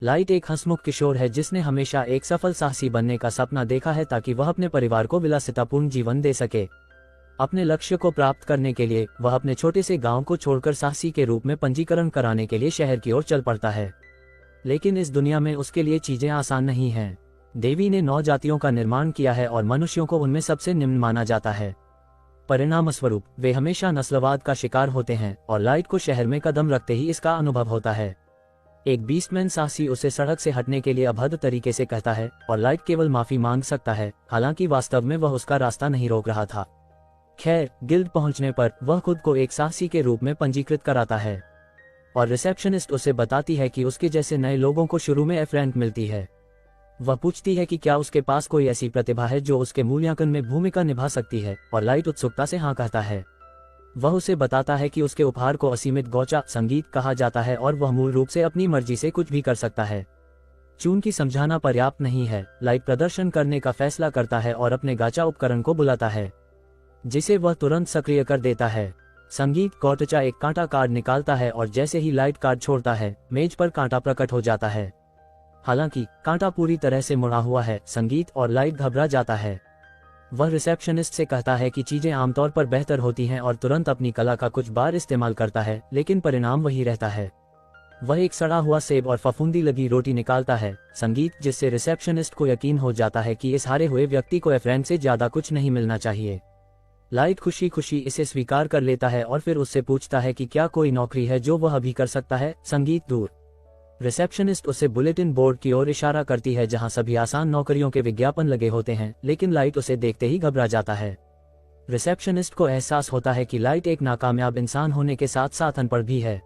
Light एक हंसमुख किशोर है जिसने हमेशा एक सफल साहसी बनने का सपना देखा है ताकि वह अपने परिवार को विलासितापूर्ण जीवन दे सके। अपने लक्ष्य को प्राप्त करने के लिए वह अपने छोटे से गांव को छोड़कर साहसी के रूप में पंजीकरण कराने के लिए शहर की ओर चल पड़ता है। लेकिन इस दुनिया में उसके लिए चीजें आसान नहीं हैं। देवी ने 9 जातियों का निर्माण किया है और मनुष्यों को उनमें सबसे निम्न माना जाता है। परिणामस्वरूप वे हमेशा नस्लवाद का शिकार होते हैं और लाइट को शहर में कदम रखते ही इसका अनुभव होता है। एक बीस्टमैन साहसी उसे सड़क से हटने के लिए अभद्र तरीके से कहता है और लाइट केवल माफी मांग सकता है, हालांकि वास्तव में वह उसका रास्ता नहीं रोक रहा था। खैर, गिल्ड पहुंचने पर वह खुद को एक साहसी के रूप में पंजीकृत कराता है और रिसेप्शनिस्ट उसे बताती है कि उसके जैसे नए लोगों को शुरू में एफ रैंक मिलती है। वह पूछती है कि क्या उसके पास कोई ऐसी प्रतिभा है जो उसके मूल्यांकन में भूमिका निभा सकती है और लाइट उत्सुकता से हाँ कहता है। वह उसे बताता है कि उसके उपहार को असीमित गौचा संगीत कहा जाता है और वह मूल रूप से अपनी मर्जी से कुछ भी कर सकता है। चूंकि समझाना पर्याप्त नहीं है, लाइट प्रदर्शन करने का फैसला करता है और अपने गाचा उपकरण को बुलाता है, जिसे वह तुरंत सक्रिय कर देता है। संगीत गौटचा एक कांटा कार्ड निकालता है और जैसे ही लाइट कार्ड छोड़ता है, मेज पर कांटा प्रकट हो जाता है। हालांकि कांटा पूरी तरह से मुड़ा हुआ है, संगीत और लाइट घबरा जाता है। वह रिसेप्शनिस्ट से कहता है कि चीजें आमतौर पर बेहतर होती हैं और तुरंत अपनी कला का कुछ बार इस्तेमाल करता है, लेकिन परिणाम वही रहता है। वह एक सड़ा हुआ सेब और फफूंदी लगी रोटी निकालता है, संगीत, जिससे रिसेप्शनिस्ट को यकीन हो जाता है कि इस हारे हुए व्यक्ति को एफ रैंक से ज्यादा कुछ नहीं मिलना चाहिए। लाइट खुशी खुशी इसे स्वीकार कर लेता है और फिर उससे पूछता है कि क्या कोई नौकरी है जो वह अभी कर सकता है। संगीत दूर। रिसेप्शनिस्ट उसे बुलेटिन बोर्ड की ओर इशारा करती है जहां सभी आसान नौकरियों के विज्ञापन लगे होते हैं, लेकिन लाइट उसे देखते ही घबरा जाता है। रिसेप्शनिस्ट को एहसास होता है कि लाइट एक नाकामयाब इंसान होने के साथ साथ अनपढ़ भी है,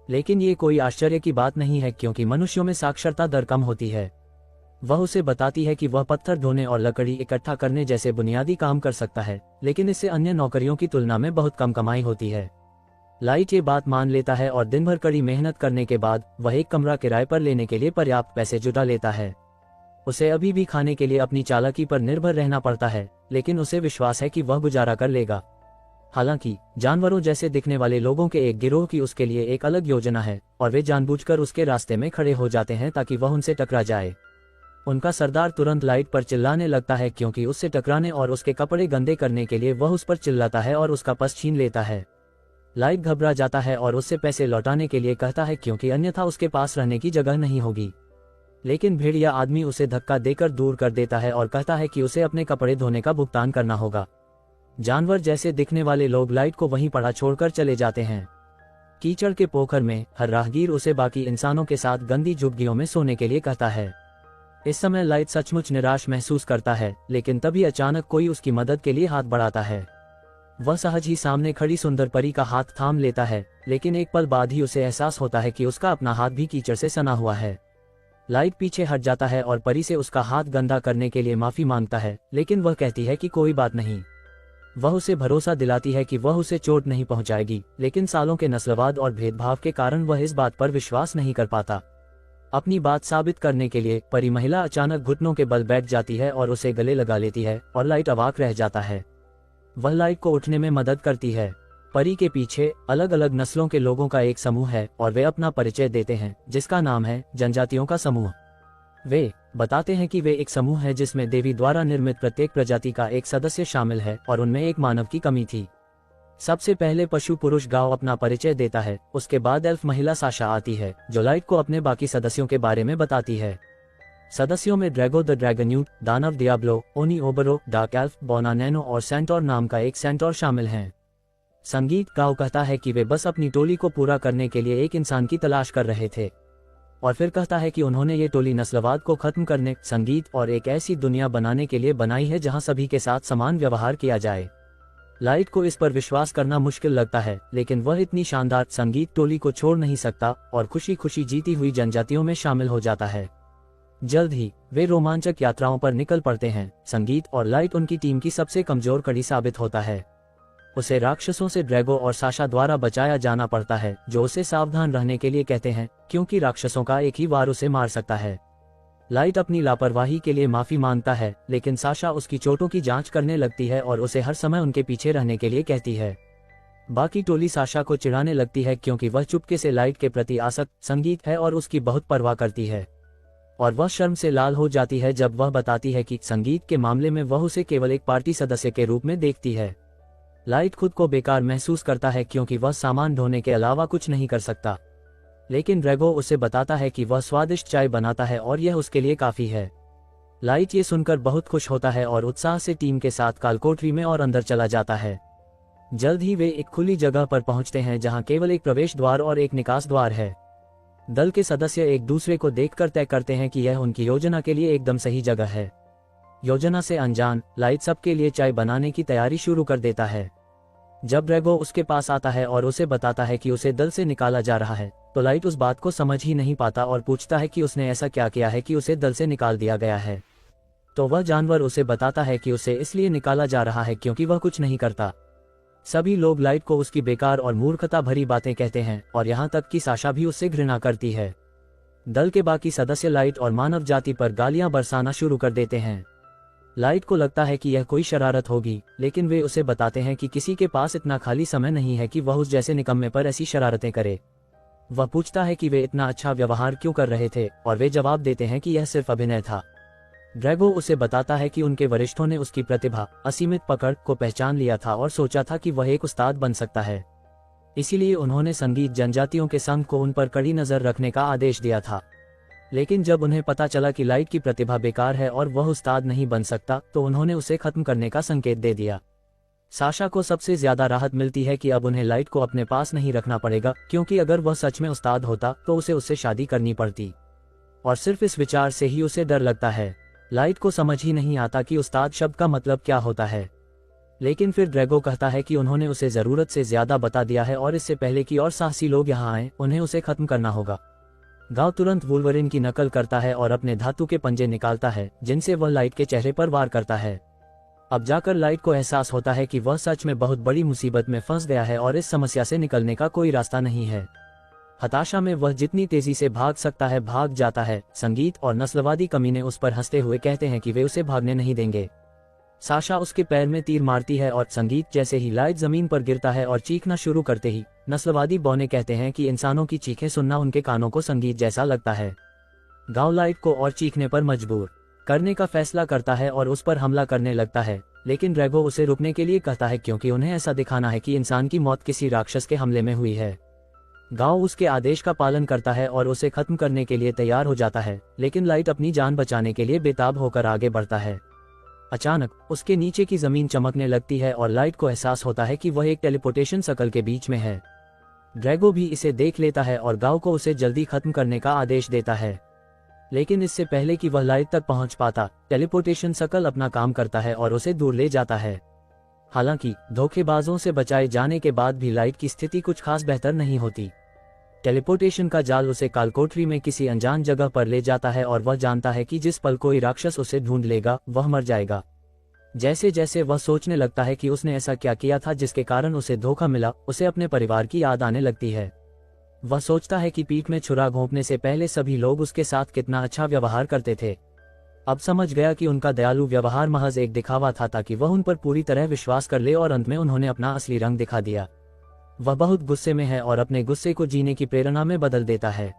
लेकिन ये कोई आश्चर्य की बात नहीं है क्योंकि मनुष्यों में साक्षरता दर कम होती है। वह उसे बताती है कि वह पत्थर ढोने और लकड़ी इकट्ठा करने जैसे बुनियादी काम कर सकता है, लेकिन इससे अन्य नौकरियों की तुलना में बहुत कम कमाई होती है। लाइट ये बात मान लेता है और दिन भर कड़ी मेहनत करने के बाद वह एक कमरा किराए पर लेने के लिए पर्याप्त पैसे जुटा लेता है। उसे अभी भी खाने के लिए अपनी चालाकी पर निर्भर रहना पड़ता है, लेकिन उसे विश्वास है कि वह गुजारा कर लेगा। हालांकि जानवरों जैसे दिखने वाले लोगों के एक गिरोह की उसके लिए एक अलग योजना है और वे जानबूझकर उसके रास्ते में खड़े हो जाते हैं ताकि वह उनसे टकरा जाए। उनका सरदार तुरंत लाइट पर चिल्लाने लगता है क्योंकि उससे टकराने और उसके कपड़े गंदे करने के लिए वह उस पर चिल्लाता है और उसका पर्स छीन लेता है। लाइट घबरा जाता है और उससे पैसे लौटाने के लिए कहता है क्योंकि अन्यथा उसके पास रहने की जगह नहीं होगी, लेकिन भेड़िया आदमी उसे धक्का देकर दूर कर देता है और कहता है कि उसे अपने कपड़े धोने का भुगतान करना होगा। जानवर जैसे दिखने वाले लोग लाइट को वहीं पड़ा छोड़कर चले जाते हैं। कीचड़ के पोखर में हर राहगीर उसे बाकी इंसानों के साथ गंदी झुग्गियों में सोने के लिए कहता है। इस समय लाइट सचमुच निराश महसूस करता है, लेकिन तभी अचानक कोई उसकी मदद के लिए हाथ बढ़ाता है। वह सहज ही सामने खड़ी सुंदर परी का हाथ थाम लेता है, लेकिन एक पल बाद ही उसे एहसास होता है कि उसका अपना हाथ भी कीचड़ से सना हुआ है। लाइट पीछे हट जाता है और परी से उसका हाथ गंदा करने के लिए माफी मांगता है, लेकिन वह कहती है कि कोई बात नहीं। वह उसे भरोसा दिलाती है कि वह उसे चोट नहीं पहुंचाएगी, लेकिन सालों के नस्लवाद और भेदभाव के कारण वह इस बात पर विश्वास नहीं कर पाता। अपनी बात साबित करने के लिए परी महिला अचानक घुटनों के बल बैठ जाती है और उसे गले लगा लेती है और लाइट अवाक रह जाता है। वह लाइट को उठने में मदद करती है। परी के पीछे अलग अलग नस्लों के लोगों का एक समूह है और वे अपना परिचय देते हैं, जिसका नाम है जनजातियों का समूह। वे बताते हैं कि वे एक समूह है जिसमें देवी द्वारा निर्मित प्रत्येक प्रजाति का एक सदस्य शामिल है और उनमें एक मानव की कमी थी। सबसे पहले पशु पुरुष गांव अपना परिचय देता है, उसके बाद एल्फ महिला साशा आती है जो लाइट को अपने बाकी सदस्यों के बारे में बताती है। सदस्यों में ड्रैगो द ड्रैगन्यूट, दानव डियाब्लो, ओनी ओबरो, डार्क एल्फ, बोना नैनो और सेंटोर नाम का एक सेंटोर शामिल हैं। संगीत गांव कहता है कि वे बस अपनी टोली को पूरा करने के लिए एक इंसान की तलाश कर रहे थे, और फिर कहता है कि उन्होंने ये टोली नस्लवाद को खत्म करने, संगीत और एक ऐसी दुनिया बनाने के लिए बनाई है जहां सभी के साथ समान व्यवहार किया जाए। लाइट को इस पर विश्वास करना मुश्किल लगता है, लेकिन वह इतनी शानदार संगीत टोली को छोड़ नहीं सकता और खुशी खुशी जीती हुई जनजातियों में शामिल हो जाता है। जल्द ही वे रोमांचक यात्राओं पर निकल पड़ते हैं। संगीत और लाइट उनकी टीम की सबसे कमजोर कड़ी साबित होता है। उसे राक्षसों से ड्रैगो और साशा द्वारा बचाया जाना पड़ता है, जो उसे सावधान रहने के लिए कहते हैं क्योंकि राक्षसों का एक ही वार उसे मार सकता है। लाइट अपनी लापरवाही के लिए माफी मांगता है, लेकिन साशा उसकी चोटों की जांच करने लगती है और उसे हर समय उनके पीछे रहने के लिए कहती है। बाकी टोली साशा को चिढ़ाने लगती है क्योंकि वह चुपके से लाइट के प्रति आसक्त संगीत है और उसकी बहुत परवाह करती है, और वह शर्म से लाल हो जाती है जब वह बताती है कि संगीत के मामले में वह उसे केवल एक पार्टी सदस्य के रूप में देखती है। लाइट खुद को बेकार महसूस करता है क्योंकि वह सामान ढोने के अलावा कुछ नहीं कर सकता, लेकिन ड्रैगो उसे बताता है कि वह स्वादिष्ट चाय बनाता है और यह उसके लिए काफी है। लाइट ये सुनकर बहुत खुश होता है और उत्साह से टीम के साथ कालकोठरी में और अंदर चला जाता है। जल्द ही वे एक खुली जगह पर पहुंचते हैं जहां केवल एक प्रवेश द्वार और एक निकास द्वार है। दल के सदस्य एक दूसरे को देखकर तय करते हैं कि यह उनकी योजना के लिए एकदम सही जगह है। योजना से अनजान लाइट सबके लिए चाय बनाने की तैयारी शुरू कर देता है। जब ड्रैगो उसके पास आता है और उसे बताता है कि उसे दल से निकाला जा रहा है, तो लाइट उस बात को समझ ही नहीं पाता और पूछता है कि उसने ऐसा क्या किया है कि उसे दल से निकाल दिया गया है। तो वह जानवर उसे बताता है कि उसे इसलिए निकाला जा रहा है क्योंकि वह कुछ नहीं करता। सभी लोग लाइट को उसकी बेकार और मूर्खता भरी बातें कहते हैं और यहाँ तक कि साशा भी उससे घृणा करती है। दल के बाकी सदस्य लाइट और मानव जाति पर गालियां बरसाना शुरू कर देते हैं। लाइट को लगता है कि यह कोई शरारत होगी, लेकिन वे उसे बताते हैं कि किसी के पास इतना खाली समय नहीं है कि वह उस जैसे निकम्मे पर ऐसी शरारतें करे। वह पूछता है कि वे इतना अच्छा व्यवहार क्यों कर रहे थे, और वे जवाब देते हैं कि यह सिर्फ अभिनय था। ड्रैगो उसे बताता है कि उनके वरिष्ठों ने उसकी प्रतिभा, असीमित पकड़ को पहचान लिया था और सोचा था कि वह एक उस्ताद बन सकता है। इसीलिए उन्होंने संगीत जनजातियों के संघ को उन पर कड़ी नजर रखने का आदेश दिया था। लेकिन जब उन्हें पता चला कि लाइट की प्रतिभा बेकार है और वह उस्ताद नहीं बन सकता, तो उन्होंने उसे खत्म करने का संकेत दे दिया। साशा को सबसे ज्यादा राहत मिलती है कि अब उन्हें लाइट को अपने पास नहीं रखना पड़ेगा, क्योंकि अगर वह सच में उस्ताद होता तो उसे उससे शादी करनी पड़ती, और सिर्फ इस विचार से ही उसे डर लगता है। लाइट को समझ ही नहीं आता कि उस्ताद शब्द का मतलब क्या होता है, लेकिन फिर ड्रैगो कहता है कि उन्होंने उसे जरूरत से ज्यादा बता दिया है और इससे पहले कि और साहसी लोग यहाँ आए, उन्हें उसे खत्म करना होगा। गांव तुरंत वुल्वरिन की नकल करता है और अपने धातु के पंजे निकालता है, जिनसे वह लाइट के चेहरे पर वार करता है। अब जाकर लाइट को एहसास होता है कि वह सच में बहुत बड़ी मुसीबत में फंस गया है और इस समस्या से निकलने का कोई रास्ता नहीं है। हताशा में वह जितनी तेजी से भाग सकता है भाग जाता है। संगीत और नस्लवादी कमीने उस पर हंसते हुए कहते हैं कि वे उसे भागने नहीं देंगे। साशा उसके पैर में तीर मारती है और संगीत जैसे ही लाइट जमीन पर गिरता है और चीखना शुरू करते ही नस्लवादी बौने कहते हैं कि इंसानों की चीखें सुनना उनके कानों को संगीत जैसा लगता है। गांव लाइट को और चीखने पर मजबूर करने का फैसला करता है और उस पर हमला करने लगता है, लेकिन ड्रैगो उसे रुकने के लिए कहता है क्योंकि उन्हें ऐसा दिखाना है कि इंसान की मौत किसी राक्षस के हमले में हुई है। गांव उसके आदेश का पालन करता है और उसे खत्म करने के लिए तैयार हो जाता है, लेकिन लाइट अपनी जान बचाने के लिए बेताब होकर आगे बढ़ता है। अचानक उसके नीचे की जमीन चमकने लगती है और लाइट को एहसास होता है कि वह एक टेलीपोर्टेशन सर्कल के बीच में है। ड्रैगो भी इसे देख लेता है और गांव को उसे जल्दी खत्म करने का आदेश देता है, लेकिन इससे पहले कि वह लाइट तक पहुंच पाता, टेलीपोर्टेशन सर्कल अपना काम करता है और उसे दूर ले जाता है। हालांकि धोखेबाजों से बचाए जाने के बाद भी लाइट की स्थिति कुछ खास बेहतर नहीं होती। टेलीपोर्टेशन का जाल उसे कालकोठरी में किसी अनजान जगह पर ले जाता है और वह जानता है कि जिस पल कोई राक्षस उसे ढूंढ लेगा वह मर जाएगा। जैसे जैसे वह सोचने लगता है कि उसने ऐसा क्या किया था जिसके कारण उसे धोखा मिला, उसे अपने परिवार की याद आने लगती है। वह सोचता है कि पीठ में छुरा घोंपने से पहले सभी लोग उसके साथ कितना अच्छा व्यवहार करते थे। अब समझ गया कि उनका दयालु व्यवहार महज एक दिखावा था ताकि वह उन पर पूरी तरह विश्वास कर ले, और अंत में उन्होंने अपना असली रंग दिखा दिया। वह बहुत गुस्से में है और अपने गुस्से को जीने की प्रेरणा में बदल देता है।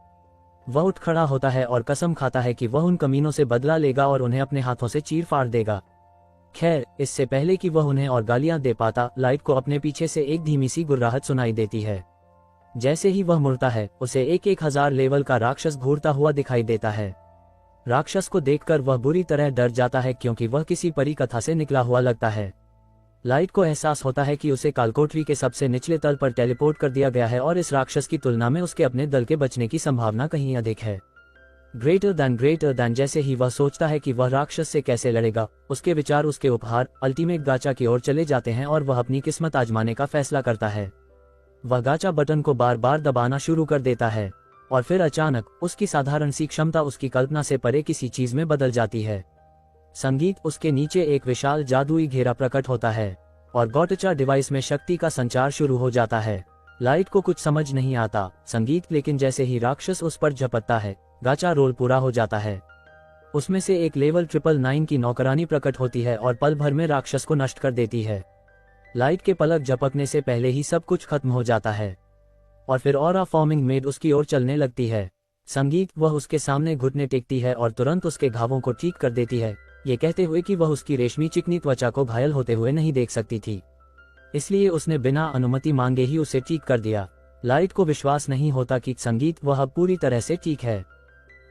वह उठ खड़ा होता है और कसम खाता है कि वह उन कमीनों से बदला लेगा और उन्हें अपने हाथों से चीर फाड़ देगा। खैर, इससे पहले कि वह उन्हें और गालियां दे पाता, लाइट को अपने पीछे से एक धीमी सी गुर्राहट सुनाई देती है। जैसे ही वह मुड़ता है, उसे एक 1000 लेवल का राक्षस घूरता हुआ दिखाई देता है। राक्षस को देखकर वह बुरी तरह डर जाता है क्योंकि वह किसी परी कथा से निकला हुआ लगता है। लाइट को एहसास होता है कि उसे कालकोठरी के सबसे निचले तल पर टेलीपोर्ट कर दिया गया है और इस राक्षस की तुलना में उसके अपने दल के बचने की संभावना कहीं अधिक है। ग्रेटर दैन जैसे ही वह सोचता है कि वह राक्षस से कैसे लड़ेगा, उसके विचार उसके उपहार अल्टीमेट गाचा की ओर चले जाते हैं और वह अपनी किस्मत आजमाने का फैसला करता है। वह गाचा बटन को बार बार दबाना शुरू कर देता है और फिर अचानक उसकी साधारण सी क्षमता उसकी कल्पना से परे किसी चीज में बदल जाती है। संगीत उसके नीचे एक विशाल जादुई घेरा प्रकट होता है और गॉटचा डिवाइस में शक्ति का संचार शुरू हो जाता है। लाइट को कुछ समझ नहीं आता संगीत, लेकिन जैसे ही राक्षस उस पर झपटता है, गाचा रोल पूरा हो जाता है। उसमें से एक लेवल 999 की नौकरानी प्रकट होती है और पल भर में राक्षस को नष्ट कर देती है। लाइट के पलक झपकने से पहले ही सब कुछ खत्म हो जाता है और फिर ऑरा फॉर्मिंग मेड उसकी ओर चलने लगती है। संगीत, वह उसके सामने घुटने टेकती है और तुरंत उसके घावों को ठीक कर देती है, ये कहते हुए कि वह उसकी रेशमी चिकनी त्वचा को घायल होते हुए नहीं देख सकती थी, इसलिए उसने बिना अनुमति मांगे ही उसे ठीक कर दिया। लाइट को विश्वास नहीं होता कि संगीत वह अब पूरी तरह से ठीक है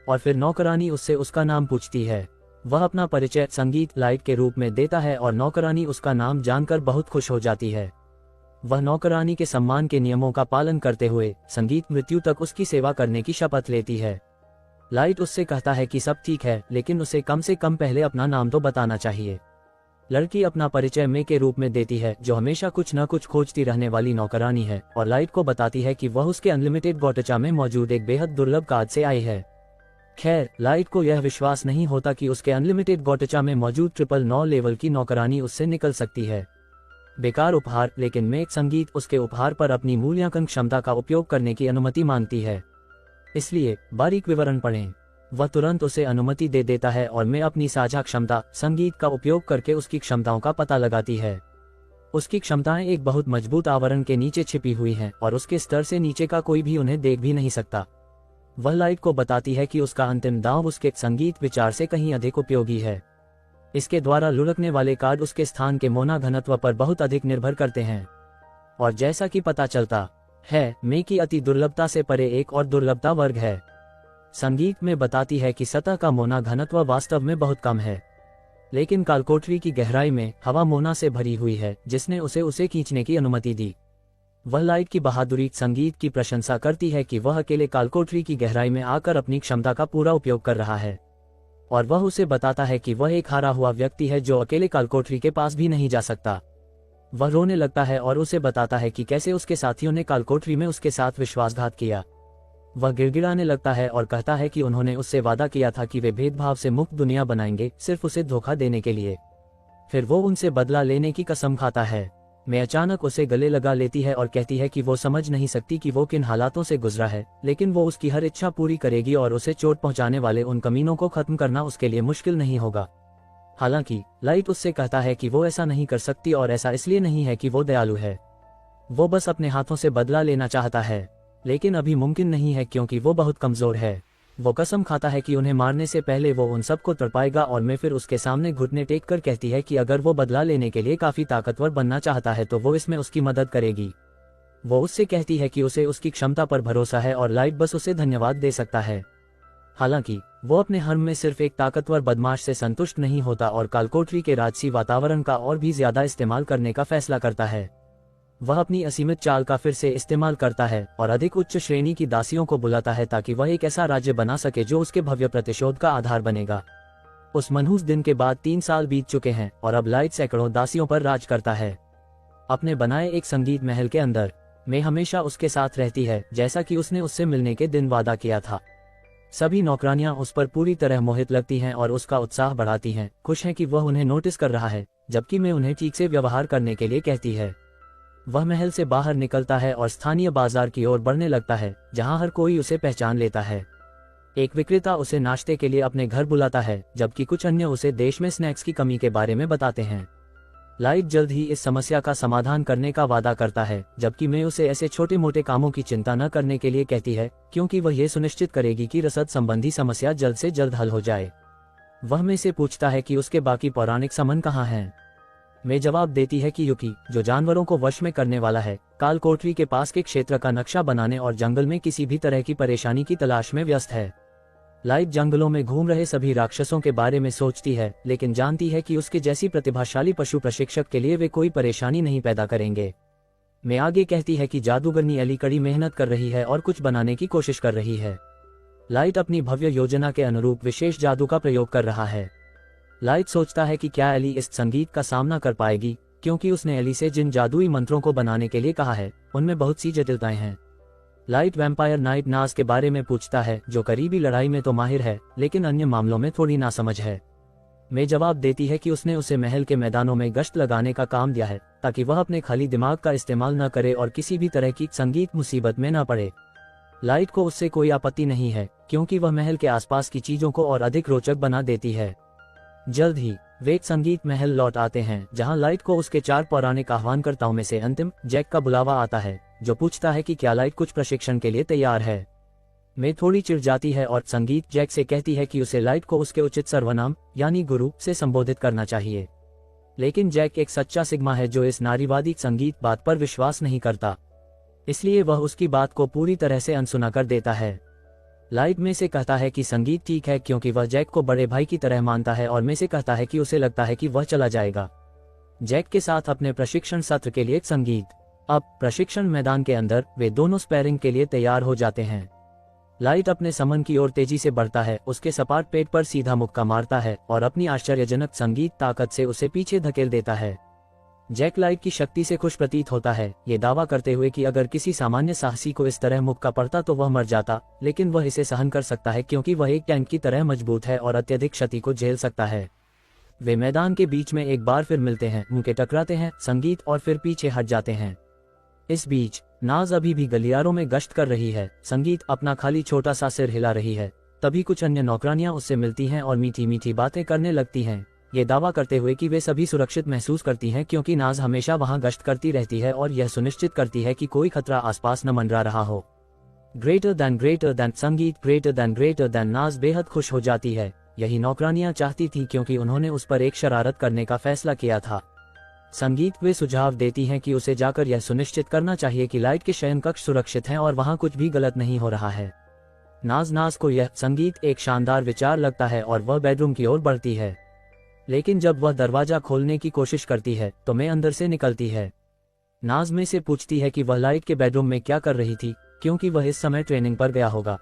और फिर नौकरानी उससे उसका नाम पूछती है। वह अपना परिचय संगीत लाइट के रूप में देता है और नौकरानी उसका नाम जानकर बहुत खुश हो जाती है। वह नौकरानी के सम्मान के नियमों का पालन करते हुए संगीत मृत्यु तक उसकी सेवा करने की शपथ लेती है। लाइट उससे कहता है कि सब ठीक है, लेकिन उसे कम से कम पहले अपना नाम तो बताना चाहिए। लड़की अपना परिचय मे के रूप में देती है, जो हमेशा कुछ न कुछ खोजती रहने वाली नौकरानी है, और लाइट को बताती है कि वह उसके अनलिमिटेड गौटचा में मौजूद एक बेहद दुर्लभ कार्ड से आई है। खैर, लाइट को यह विश्वास नहीं होता कि उसके अनलिमिटेड गौटचा में मौजूद 999 लेवल की नौकरानी उससे निकल सकती है। बेकार उपहार, लेकिन मेघ संगीत उसके उपहार पर अपनी मूल्यांकन क्षमता का उपयोग करने की अनुमति मांगती है, इसलिए बारीक विवरण पढ़ें। वह तुरंत उसे अनुमति दे देता है और मैं अपनी साझा क्षमता संगीत का उपयोग करके उसकी क्षमताओं का पता लगाती है। उसकी क्षमताएं एक बहुत मजबूत आवरण के नीचे छिपी हुई हैं और उसके स्तर से नीचे का कोई भी उन्हें देख भी नहीं सकता। वह लाइट को बताती है कि उसका अंतिम दांव उसके संगीत विचार से कहीं अधिक उपयोगी है। इसके द्वारा लुढ़कने वाले कार्ड उसके स्थान के मोना घनत्व पर बहुत अधिक निर्भर करते हैं, और जैसा कि पता चलता है, मे की अति दुर्लभता से परे एक और दुर्लभता वर्ग है। संगीत में बताती है कि सतह का मोना घनत्व वास्तव में बहुत कम है, लेकिन कालकोठरी की गहराई में हवा मोना से भरी हुई है, जिसने उसे खींचने की अनुमति दी। वह लाइट की बहादुरी संगीत की प्रशंसा करती है कि वह अकेले कालकोठरी की गहराई में आकर अपनी क्षमता का पूरा उपयोग कर रहा है, और वह उसे बताता है कि वह एक हारा हुआ व्यक्ति है जो अकेले कालकोठरी के पास भी नहीं जा सकता। वह रोने लगता है और उसे बताता है कि कैसे उसके साथियों ने कालकोठरी में उसके साथ विश्वासघात किया। वह गिड़गिड़ाने लगता है और कहता है कि उन्होंने उससे वादा किया था कि वे भेदभाव से मुक्त दुनिया बनाएंगे, सिर्फ उसे धोखा देने के लिए। फिर वो उनसे बदला लेने की कसम खाता है। मैं अचानक उसे गले लगा लेती है और कहती है कि वो समझ नहीं सकती कि वो किन हालातों से गुजरा है, लेकिन वो उसकी हर इच्छा पूरी करेगी और उसे चोट पहुंचाने वाले उन कमीनों को खत्म करना उसके लिए मुश्किल नहीं होगा। हालांकि लाइट उससे कहता है कि वो ऐसा नहीं कर सकती, और ऐसा इसलिए नहीं है कि वो दयालु है, वो बस अपने हाथों से बदला लेना चाहता है, लेकिन अभी मुमकिन नहीं है क्योंकि वो बहुत कमजोर है। वो कसम खाता है कि उन्हें मारने से पहले वो उन सबको तड़पाएगा, और मैं फिर उसके सामने घुटने टेक कर कहती है कि अगर वो बदला लेने के लिए काफी ताकतवर बनना चाहता है तो वो इसमें उसकी मदद करेगी। वो उससे कहती है कि उसे उसकी क्षमता पर भरोसा है और लाइट बस उसे धन्यवाद दे सकता है। हालांकि वो अपने हर्म में सिर्फ एक ताकतवर बदमाश से संतुष्ट नहीं होता और कालकोठरी के राजसी वातावरण का और भी ज्यादा इस्तेमाल करने का फैसला करता है। वह अपनी असीमित चाल का फिर से इस्तेमाल करता है और अधिक उच्च श्रेणी की दासियों को बुलाता है ताकि वह एक ऐसा राज्य बना सके जो उसके भव्य प्रतिशोध का आधार बनेगा। उस मनहूस दिन के बाद 3 साल बीत चुके हैं और अब लाइट सैकड़ों दासियों पर राज करता है। अपने बनाए एक संगीत महल के अंदर मैं हमेशा उसके साथ रहती है, जैसा कि उसने उससे मिलने के दिन वादा किया था। सभी नौकरानियां उस पर पूरी तरह मोहित लगती हैं और उसका उत्साह बढ़ाती हैं, खुश हैं कि वह उन्हें नोटिस कर रहा है, जबकि मैं उन्हें ठीक से व्यवहार करने के लिए कहती है। वह महल से बाहर निकलता है और स्थानीय बाजार की ओर बढ़ने लगता है, जहां हर कोई उसे पहचान लेता है। एक विक्रेता उसे नाश्ते के लिए अपने घर बुलाता है, जबकि कुछ अन्य उसे देश में स्नैक्स की कमी के बारे में बताते हैं। लाइट जल्द ही इस समस्या का समाधान करने का वादा करता है, जबकि मैं उसे ऐसे छोटे मोटे कामों की चिंता न करने के लिए कहती है, क्योंकि वह ये सुनिश्चित करेगी कि रसद संबंधी समस्या जल्द से जल्द हल हो जाए। वह मैं से पूछता है कि उसके बाकी पौराणिक संबंध कहाँ हैं। मैं जवाब देती है कि युकी, जो जानवरों को वश में करने वाला है, कालकोठरी के पास के क्षेत्र का नक्शा बनाने और जंगल में किसी भी तरह की परेशानी की तलाश में व्यस्त है। लाइट जंगलों में घूम रहे सभी राक्षसों के बारे में सोचती है, लेकिन जानती है कि उसके जैसी प्रतिभाशाली पशु प्रशिक्षक के लिए वे कोई परेशानी नहीं पैदा करेंगे। मैं आगे कहती है कि जादूगरनी एली कड़ी मेहनत कर रही है और कुछ बनाने की कोशिश कर रही है। लाइट अपनी भव्य योजना के अनुरूप विशेष जादू का प्रयोग कर रहा है। लाइट सोचता है कि क्या एली इस संगीत का सामना कर पाएगी, क्योंकि उसने एली से जिन जादुई मंत्रों को बनाने के लिए कहा है उनमें बहुत सी जटिलताएं हैं। लाइट वैम्पायर नाइट नाज के बारे में पूछता है, जो करीबी लड़ाई में तो माहिर है, लेकिन अन्य मामलों में थोड़ी नासमझ है। मैं जवाब देती है कि उसने उसे महल के मैदानों में गश्त लगाने का काम दिया है, ताकि वह अपने खाली दिमाग का इस्तेमाल न करे और किसी भी तरह की संगीत मुसीबत में न पड़े। लाइट को उससे कोई आपत्ति नहीं है, क्योंकि वह महल के आसपास की चीजों को और अधिक रोचक बना देती है। जल्द ही वे संगीत महल लौट आते हैं जहां लाइट को उसके 4 पौराणिक आह्वानकर्ताओं में से अंतिम जैक का बुलावा आता है, जो पूछता है कि क्या लाइट कुछ प्रशिक्षण के लिए तैयार है। मैं थोड़ी चिढ़ जाती है और संगीत जैक से कहती है कि उसे लाइट को उसके उचित सर्वनाम यानी गुरु से संबोधित करना चाहिए। लेकिन जैक एक सच्चा सिग्मा है जो इस नारीवादी संगीत बात पर विश्वास नहीं करता, इसलिए वह उसकी बात को पूरी तरह से अनसुना कर देता है। लाइट में से कहता है कि संगीत ठीक है क्योंकि वह जैक को बड़े भाई की तरह मानता है, और में से कहता है कि उसे लगता है कि वह चला जाएगा जैक के साथ अपने प्रशिक्षण सत्र के लिए संगीत। अब प्रशिक्षण मैदान के अंदर वे दोनों स्पैरिंग के लिए तैयार हो जाते हैं। लाइट अपने समन की ओर तेजी से बढ़ता है, उसके सपाट पेट पर सीधा मुक्का मारता है और अपनी आश्चर्यजनक संगीत ताकत से उसे पीछे धकेल देता है। जैक लाइट की शक्ति से खुश प्रतीत होता है, ये दावा करते हुए कि अगर किसी सामान्य साहसी को इस तरह मुक्का पड़ता तो वह मर जाता, लेकिन वह इसे सहन कर सकता है क्योंकि वह एक टैंक की तरह मजबूत है और अत्यधिक क्षति को झेल सकता है। वे मैदान के बीच में एक बार फिर मिलते हैं, मुक्के टकराते हैं संगीत और फिर पीछे हट जाते हैं। इस बीच नाज अभी भी गलियारों में गश्त कर रही है, संगीत अपना खाली छोटा सा सिर हिला रही है। तभी कुछ अन्य नौकरानियां उससे मिलती हैं और मीठी मीठी बातें करने लगती हैं, ये दावा करते हुए कि वे सभी सुरक्षित महसूस करती हैं क्योंकि नाज हमेशा वहां गश्त करती रहती है और यह सुनिश्चित करती है कि कोई खतरा आसपास न मंडरा रहा हो। ग्रेटर दैन संगीत ग्रेटर दैन नाज बेहद खुश हो जाती है। यही नौकरानियां चाहती थी क्योंकि उन्होंने उस पर एक शरारत करने का फैसला किया था। संगीत वे सुझाव देती हैं कि उसे जाकर यह सुनिश्चित करना चाहिए कि लाइट के शयन कक्ष सुरक्षित हैं और वहां कुछ भी गलत नहीं हो रहा है। नाज को यह संगीत एक शानदार विचार लगता है और वह बेडरूम की ओर बढ़ती है, लेकिन जब वह दरवाजा खोलने की कोशिश करती है तो मैं अंदर से निकलती है। नाज में से पूछती है कि वह लाइट के बेडरूम में क्या कर रही थी क्योंकि वह इस समय ट्रेनिंग पर गया होगा।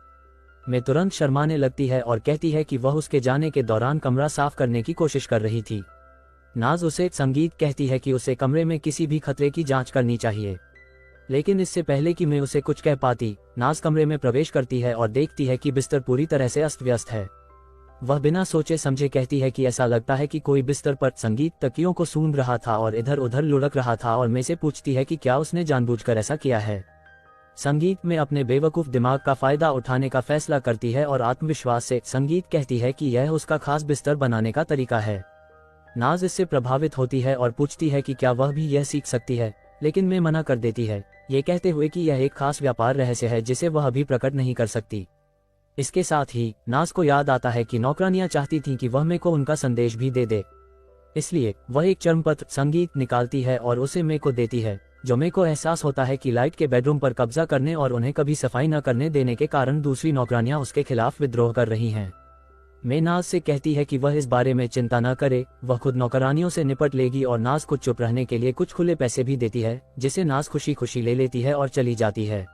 मैं तुरंत शर्माने लगती है और कहती है कि वह उसके जाने के दौरान कमरा साफ करने की कोशिश कर रही थी। नाज उसे संगीत कहती है कि उसे कमरे में किसी भी खतरे की जांच करनी चाहिए, लेकिन इससे पहले कि मैं उसे कुछ कह पाती, नाज कमरे में प्रवेश करती है और देखती है कि बिस्तर पूरी तरह से अस्त व्यस्त है। वह बिना सोचे समझे कहती है कि ऐसा लगता है कि कोई बिस्तर पर संगीत तकियों को सूंघ रहा था और इधर उधर लुढ़क रहा था, और मैं से पूछती है कि क्या उसने जानबूझकर ऐसा किया है। संगीत में अपने बेवकूफ दिमाग का फायदा उठाने का फैसला करती है और आत्मविश्वास से संगीत कहती है कि यह उसका खास बिस्तर बनाने का तरीका है। नाज इससे प्रभावित होती है और पूछती है कि क्या वह भी यह सीख सकती है, लेकिन मैं मना कर देती है, ये कहते हुए कि यह एक खास व्यापार रहस्य है जिसे वह अभी प्रकट नहीं कर सकती। इसके साथ ही नाज को याद आता है कि नौकरानियां चाहती थीं कि वह मे को उनका संदेश भी दे दे, इसलिए वह एक चर्मपत्र संगीत निकालती है और उसे मे को देती है, जो मे को एहसास होता है कि लाइट के बेडरूम पर कब्जा करने और उन्हें कभी सफाई न करने देने के कारण दूसरी नौकरानियां उसके खिलाफ विद्रोह कर रही हैं। मैं नाज से कहती है कि वह इस बारे में चिंता न करे, वह खुद नौकरानियों से निपट लेगी, और नाज को चुप रहने के लिए कुछ खुले पैसे भी देती है, जिसे नाज खुशी खुशी ले लेती है और चली जाती है।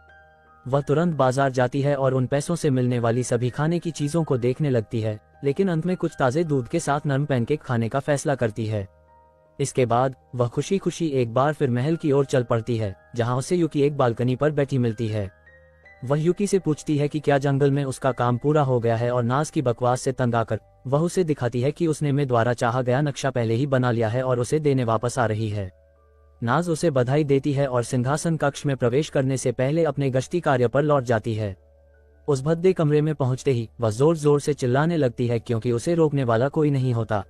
वह तुरंत बाजार जाती है और उन पैसों से मिलने वाली सभी खाने की चीजों को देखने लगती है, लेकिन अंत में कुछ ताजे दूध के साथ नरम पैनकेक खाने का फैसला करती है। इसके बाद वह खुशी खुशी एक बार फिर महल की ओर चल पड़ती है, जहां उसे युकी एक बालकनी पर बैठी मिलती है। वह युकी से पूछती है कि क्या जंगल में उसका काम पूरा हो गया है, और नाज की बकवास से तंग आकर वह उसे दिखाती है कि उसने मैं द्वारा चाहा गया नक्शा पहले ही बना लिया है और उसे देने वापस आ रही है। नाज उसे बधाई देती है और सिंहासन कक्ष में प्रवेश करने से पहले अपने गश्ती कार्य पर लौट जाती है। उस भद्दे कमरे में पहुंचते ही वह जोर जोर से चिल्लाने लगती है क्योंकि उसे रोकने वाला कोई नहीं होता।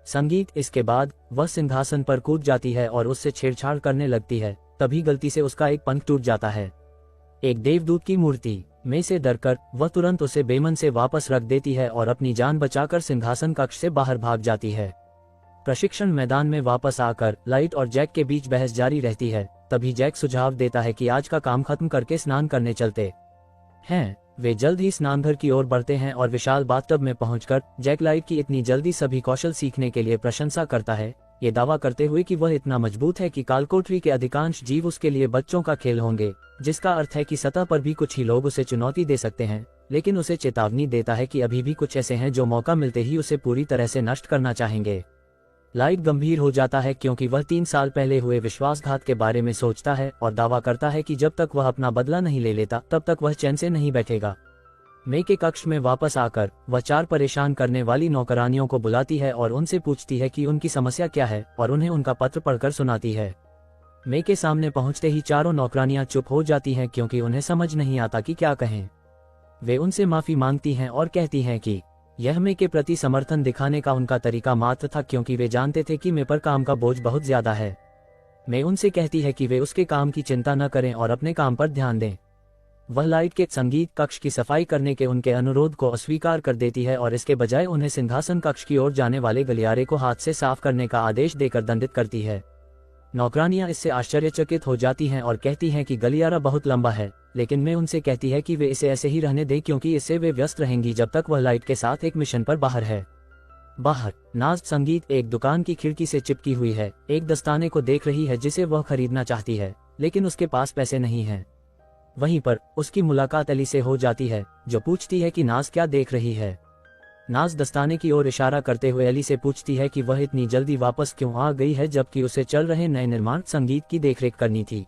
संगीत इसके बाद वह सिंहासन पर कूद जाती है और उससे छेड़छाड़ करने लगती है, तभी गलती से उसका एक पंख टूट जाता है। एक देवदूत की मूर्ति में से डरकर वह तुरंत उसे बेमन से वापस रख देती है और अपनी जान बचाकर सिंहासन कक्ष से बाहर भाग जाती है। प्रशिक्षण मैदान में वापस आकर लाइट और जैक के बीच बहस जारी रहती है। तभी जैक सुझाव देता है कि आज का काम खत्म करके स्नान करने चलते हैं। वे जल्द ही स्नानघर की ओर बढ़ते हैं और विशाल बाथटब में पहुंचकर जैक लाइट की इतनी जल्दी सभी कौशल सीखने के लिए प्रशंसा करता है, ये दावा करते हुए कि वह इतना मजबूत है कि कालकोठरी के अधिकांश जीव उसके लिए बच्चों का खेल होंगे, जिसका अर्थ है कि सतह पर भी कुछ ही लोग उसे चुनौती दे सकते हैं, लेकिन उसे चेतावनी देता है कि अभी भी कुछ ऐसे हैं जो मौका मिलते ही उसे पूरी तरह से नष्ट करना चाहेंगे। लाइट गंभीर हो जाता है क्योंकि वह 3 साल पहले हुए विश्वासघात के बारे में सोचता है और दावा करता है कि जब तक वह अपना बदला नहीं ले लेता तब तक वह चैन से नहीं बैठेगा। मे के कक्ष में वापस आकर वह 4 परेशान करने वाली नौकरानियों को बुलाती है और उनसे पूछती है कि उनकी समस्या क्या है और उन्हें उनका पत्र पढ़कर सुनाती है। मे के सामने पहुंचते ही चारों नौकरानियां चुप हो जाती हैं क्योंकि उन्हें समझ नहीं आता कि क्या कहें। वे उनसे माफी मांगती हैं और कहती हैं कि यह मे के प्रति समर्थन दिखाने का उनका तरीका मात्र था, क्योंकि वे जानते थे कि मे पर काम का बोझ बहुत ज्यादा है। मे उनसे कहती है कि वे उसके काम की चिंता न करें और अपने काम पर ध्यान दें। वह लाइट के संगीत कक्ष की सफाई करने के उनके अनुरोध को अस्वीकार कर देती है और इसके बजाय उन्हें सिंहासन कक्ष की ओर जाने वाले गलियारे को हाथ से साफ करने का आदेश देकर दंडित करती है। नौकरानियां इससे आश्चर्यचकित हो जाती हैं और कहती हैं कि गलियारा बहुत लंबा है, लेकिन मैं उनसे कहती है कि वे इसे ऐसे ही रहने दें, क्योंकि इससे वे व्यस्त रहेंगी जब तक वह लाइट के साथ एक मिशन पर बाहर है। बाहर नाज संगीत एक दुकान की खिड़की से चिपकी हुई है, एक दस्ताने को देख रही है जिसे वह खरीदना चाहती है, लेकिन उसके पास पैसे नहीं हैं। वहीं पर उसकी मुलाकात एली से हो जाती है, जो पूछती है कि नाज क्या देख रही है। नाज दस्ताने की ओर इशारा करते हुए एली से पूछती है कि वह इतनी जल्दी वापस क्यों आ गई है, जबकि उसे चल रहे नए निर्माण संगीत की देखरेख करनी थी।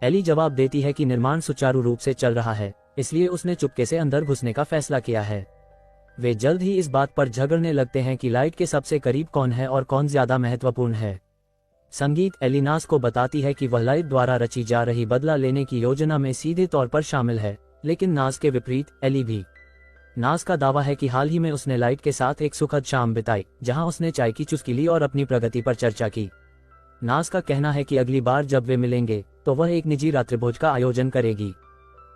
एली जवाब देती है कि निर्माण सुचारू रूप से चल रहा है, इसलिए उसने चुपके से अंदर घुसने का फैसला किया है। वे जल्द ही इस बात पर झगड़ने लगते हैं कि लाइट के सबसे करीब कौन है और कौन ज्यादा महत्वपूर्ण है। संगीत एली नाज को बताती है कि वह लाइट द्वारा रची जा रही बदला लेने की योजना में सीधे तौर पर शामिल है, लेकिन नाज के विपरीत एली भी। नाज का दावा है कि हाल ही में उसने लाइट के साथ एक सुखद शाम बिताई, जहां उसने चाय की चुस्की ली और अपनी प्रगति पर चर्चा की। नाज का कहना है कि अगली बार जब वे मिलेंगे तो वह एक निजी रात्रिभोज का आयोजन करेगी।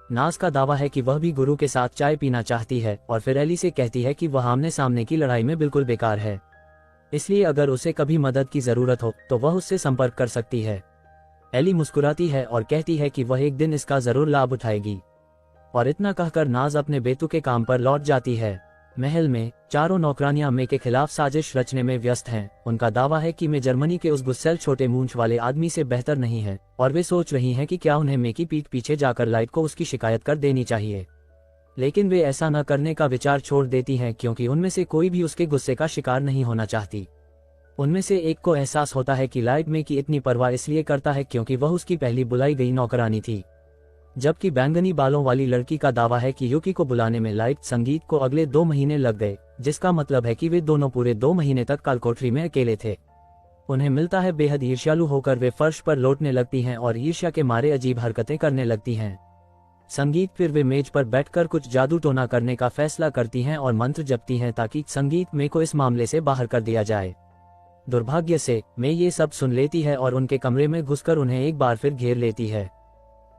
नाज का दावा है कि वह भी गुरु के साथ चाय पीना चाहती है और फिर एली से कहती है कि वह आमने सामने की लड़ाई में बिल्कुल बेकार है, इसलिए अगर उसे कभी मदद की जरूरत हो तो वह उससे संपर्क कर सकती है। एली मुस्कुराती है और कहती है कि वह एक दिन इसका जरूर लाभ उठाएगी, और इतना कहकर नाज अपने बेतुके काम पर लौट जाती है। महल में चारों नौकरानियां मे के खिलाफ साजिश रचने में व्यस्त हैं। उनका दावा है कि मे जर्मनी के उस गुस्सैल छोटे मूंछ वाले आदमी से बेहतर नहीं है, और वे सोच रही हैं कि क्या उन्हें मे की पीठ पीछे जाकर लाइट को उसकी शिकायत कर देनी चाहिए। लेकिन वे ऐसा न करने का विचार छोड़ देती हैं, क्योंकि उनमें से कोई भी उसके गुस्से का शिकार नहीं होना चाहती। उनमें से एक को एहसास होता है कि लाइट मे की इतनी परवाह इसलिए करता है क्योंकि वह उसकी पहली बुलाई गई नौकरानी थी, जबकि बैंगनी बालों वाली लड़की का दावा है कि युकी को बुलाने में लाइट संगीत को अगले 2 महीने लग गए, जिसका मतलब है कि वे दोनों पूरे 2 महीने तक कालकोठरी में अकेले थे। उन्हें मिलता है बेहद ईर्ष्यालु होकर वे फर्श पर लौटने लगती हैं और ईर्ष्या के मारे अजीब हरकतें करने लगती हैं। संगीत फिर वे मेज पर बैठकर कुछ जादू टोना करने का फैसला करती हैं और मंत्र जपती हैं ताकि संगीत मे को इस मामले से बाहर कर दिया जाए। दुर्भाग्य से मे ये सब सुन लेती है और उनके कमरे में घुसकर उन्हें एक बार फिर घेर लेती है।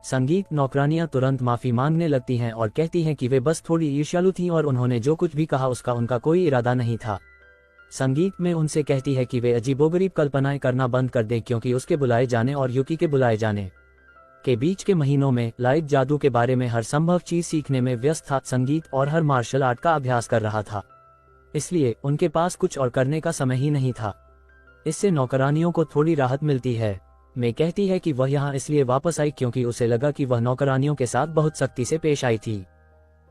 संगीत नौकरानियां तुरंत माफी मांगने लगती हैं और कहती हैं कि वे बस थोड़ी ईर्ष्यालु थीं और उन्होंने जो कुछ भी कहा उसका उनका कोई इरादा नहीं था। संगीत में उनसे कहती है कि वे अजीबोगरीब कल्पनाएं करना बंद कर दें, क्योंकि उसके बुलाए जाने और युकी के बुलाए जाने के बीच के महीनों में लाइट जादू के बारे में हर संभव चीज सीखने में व्यस्त था। संगीत और हर मार्शल आर्ट का अभ्यास कर रहा था, इसलिए उनके पास कुछ और करने का समय ही नहीं था। इससे नौकरानियों को थोड़ी राहत मिलती है। मे कहती है कि वह यहाँ इसलिए वापस आई क्योंकि उसे लगा कि वह नौकरानियों के साथ बहुत सख्ती से पेश आई थी,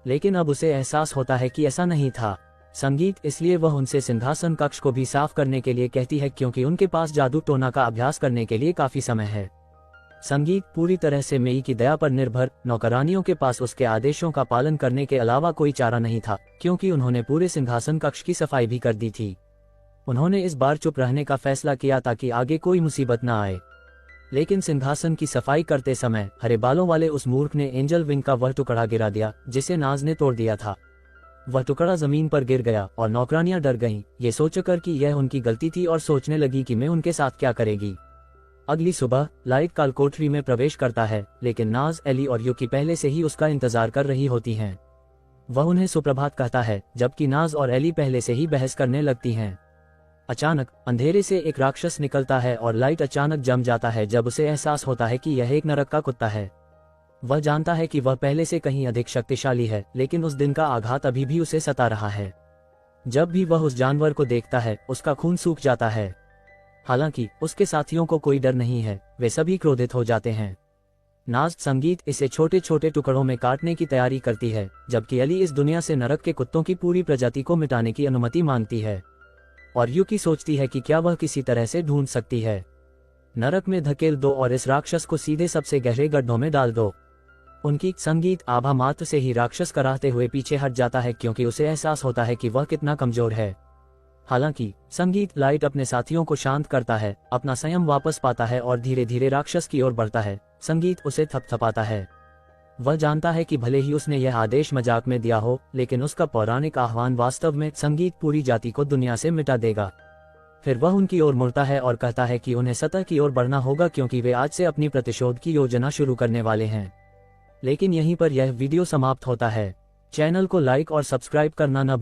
लेकिन अब उसे एहसास होता है कि ऐसा नहीं था। संगीत इसलिए वह उनसे सिंहासन कक्ष को भी साफ करने के लिए कहती है, क्योंकि उनके पास जादू टोना का अभ्यास करने के लिए काफी समय है। संगीत पूरी तरह से मेई की दया पर निर्भर। नौकरानियों के पास उसके आदेशों का पालन करने के अलावा कोई चारा नहीं था, क्योंकि उन्होंने पूरे सिंहासन कक्ष की सफाई भी कर दी थी। उन्होंने इस बार चुप रहने का फैसला किया ताकि आगे कोई मुसीबत न आए। लेकिन सिंहासन की सफाई करते समय हरे बालों वाले उस मूर्ख ने एंजल विंग का वह टुकड़ा गिरा दिया जिसे नाज ने तोड़ दिया था। वह टुकड़ा जमीन पर गिर गया और नौकरानियां डर गईं, ये सोचकर कि यह उनकी गलती थी, और सोचने लगी कि मैं उनके साथ क्या करेगी। अगली सुबह लाइट कालकोठरी में प्रवेश करता है, लेकिन नाज, एली और युकी पहले से ही उसका इंतजार कर रही होती हैं। वह उन्हें सुप्रभात कहता है, जबकि नाज और एली पहले से ही बहस करने लगती हैं। अचानक अंधेरे से एक राक्षस निकलता है और लाइट अचानक जम जाता है जब उसे एहसास होता है कि यह एक नरक का कुत्ता है। वह जानता है कि वह पहले से कहीं अधिक शक्तिशाली है, लेकिन उस दिन का आघात अभी भी उसे सता रहा है। जब भी वह उस जानवर को देखता है, उसका खून सूख जाता है। हालांकि उसके साथियों को कोई डर नहीं है, वे सभी क्रोधित हो जाते हैं। नाज संगीत इसे छोटे छोटे टुकड़ों में काटने की तैयारी करती है, जबकि एली इस दुनिया से नरक के कुत्तों की पूरी प्रजाति को मिटाने की अनुमति मांगती है। और युकी सोचती है कि क्या वह किसी तरह से ढूंढ सकती है। नरक में धकेल दो और इस राक्षस को सीधे सबसे गहरे गड्ढों में डाल दो। उनकी संगीत आभा मात्र से ही राक्षस कराहते हुए पीछे हट जाता है, क्योंकि उसे एहसास होता है कि वह कितना कमजोर है। हालांकि संगीत लाइट अपने साथियों को शांत करता है, अपना संयम वापस पाता है और धीरे धीरे राक्षस की ओर बढ़ता है। संगीत उसे थपथपाता है। वह जानता है कि भले ही उसने यह आदेश मजाक में दिया हो, लेकिन उसका पौराणिक आह्वान वास्तव में संगीत पूरी जाति को दुनिया से मिटा देगा। फिर वह उनकी ओर मुड़ता है और कहता है कि उन्हें सतह की ओर बढ़ना होगा क्योंकि वे आज से अपनी प्रतिशोध की योजना शुरू करने वाले हैं। लेकिन यहीं पर यह वीडियो समाप्त होता है। चैनल को लाइक और सब्सक्राइब करना न भूलें।